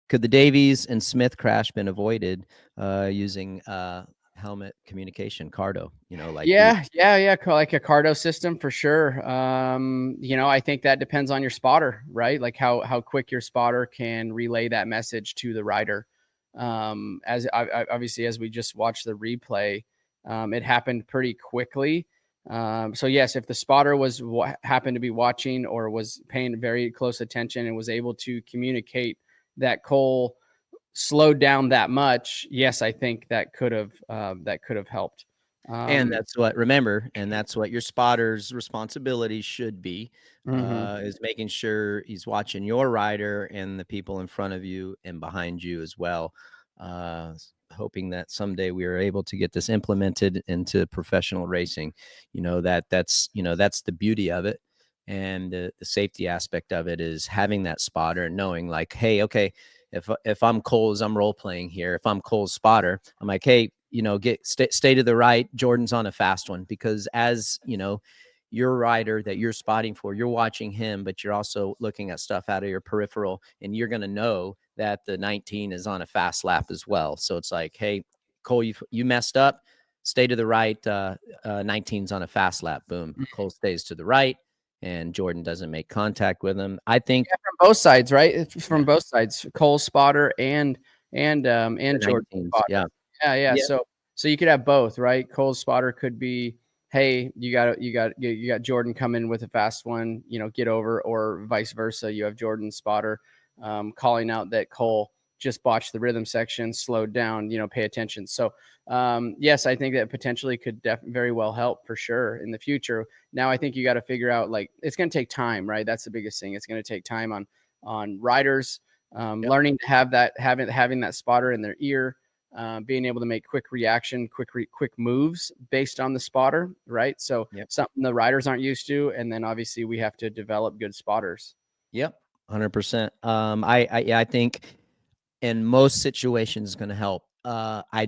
Could the Davies and Smith crash been avoided using helmet communication, Cardo? Like yeah, like a Cardo system for sure. I think that depends on your spotter, right? Like how quick your spotter can relay that message to the rider. As obviously, as we just watched the replay, it happened pretty quickly. So yes, if the spotter was happened to be watching or was paying very close attention and was able to communicate that Cole slowed down that much, yes, I think that could have helped. And that's what your spotter's responsibility should be, is making sure he's watching your rider and the people in front of you and behind you as well. Hoping that someday we are able to get this implemented into professional racing. That's the beauty of it. And the safety aspect of it is having that spotter and knowing like, hey, okay, if I'm Cole's, I'm role playing here. If I'm Cole's spotter, I'm like, hey, stay to the right. Jordan's on a fast one, because as your rider that you're spotting for, you're watching him, but you're also looking at stuff out of your peripheral, and you're going to know that the 19 is on a fast lap as well. So it's like, hey, Cole, you messed up. Stay to the right. 19's on a fast lap. Boom. Cole stays to the right, and Jordan doesn't make contact with him. I think from both sides, right? It's from both sides, Cole's spotter and Jordan's spotter. Yeah. So you could have both, right? Cole's spotter could be, hey, you got Jordan coming with a fast one, get over, or vice versa. You have Jordan's spotter calling out that Cole just botched the rhythm section, slowed down, pay attention. So yes, I think that potentially could very well help for sure in the future. Now I think you got to figure out, like, it's going to take time, right? That's the biggest thing. It's going to take time on riders learning to have that, having that spotter in their ear. Being able to make quick moves based on the spotter, right? So something the riders aren't used to, and then obviously we have to develop good spotters. Yep, 100%. I think in most situations going to help. I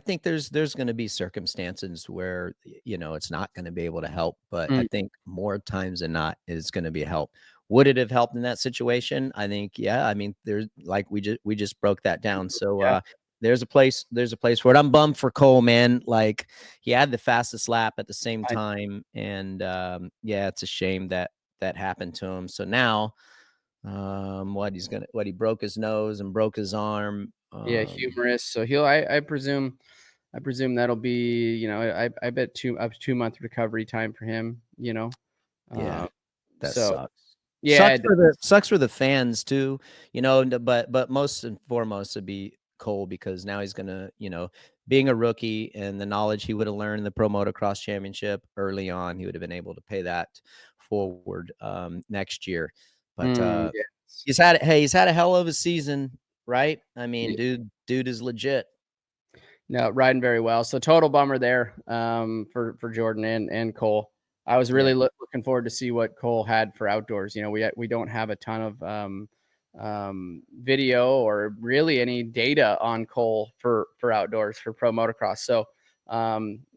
think there's going to be circumstances where it's not going to be able to help, but I think more times than not is going to be a help. Would it have helped in that situation? I think, yeah. I mean, there's like we just broke that down. So there's a place for it. I'm bummed for Cole, man. Like, he had the fastest lap at the same time, and it's a shame that happened to him. So now, he broke his nose and broke his arm. Humerus. So I presume that'll be, I bet 2-month recovery time for him. That so, sucks. Yeah, sucks for the fans too. But most and foremost would be Cole, because now he's gonna, being a rookie and the knowledge he would have learned in the Pro Motocross Championship early on, he would have been able to pay that forward next year. But he's had a hell of a season, right? I mean, dude is legit. No, riding very well. So total bummer there for Jordan and Cole. I was really looking forward to see what Cole had for outdoors. We don't have a ton of video or really any data on Cole for outdoors for Pro Motocross. So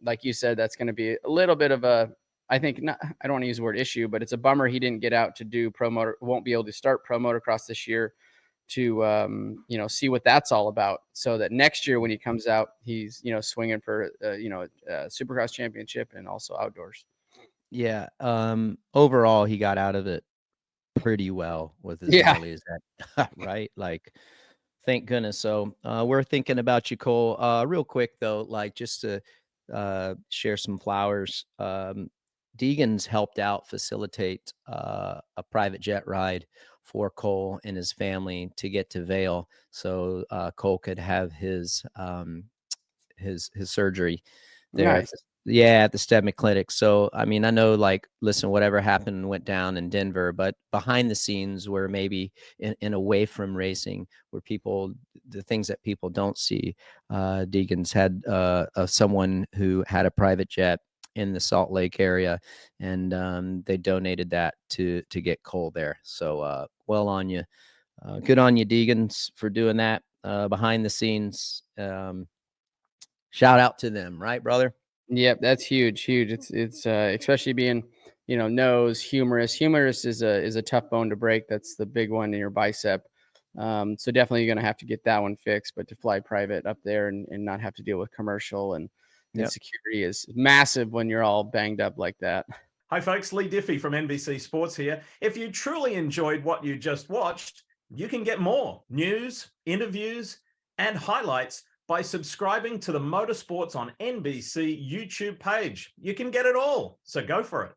like you said, that's going to be a little bit of a, I think, I don't want to use the word issue, but it's a bummer he didn't get out to do won't be able to start Pro Motocross this year to see what that's all about, so that next year when he comes out, he's swinging for a Supercross championship and also outdoors. Yeah. Overall, he got out of it pretty well with as early as that, right? Like, thank goodness. So we're thinking about you, Cole. Real quick though, like, just to share some flowers. Deegan's helped out facilitate a private jet ride for Cole and his family to get to Vail, so Cole could have his surgery there. Nice. At the STEMI clinic. So, I mean, I know, like, listen, whatever happened went down in Denver, but behind the scenes, where maybe in away from racing, where the things that people don't see, Deegan's had someone who had a private jet in the Salt Lake area, and they donated that to get Cole there. So, well on you. Good on you, Deegans, for doing that behind the scenes. Shout out to them, right, brother? Yep, that's huge. It's especially being, nose, humerus. Humerus is a tough bone to break. That's the big one in your bicep. So definitely you're going to have to get that one fixed, but to fly private up there and not have to deal with commercial and security is massive when you're all banged up like that. Hi folks, Lee Diffie from NBC Sports here. If you truly enjoyed what you just watched, you can get more news, interviews, and highlights by subscribing to the Motorsports on NBC YouTube page. You can get it all, so go for it.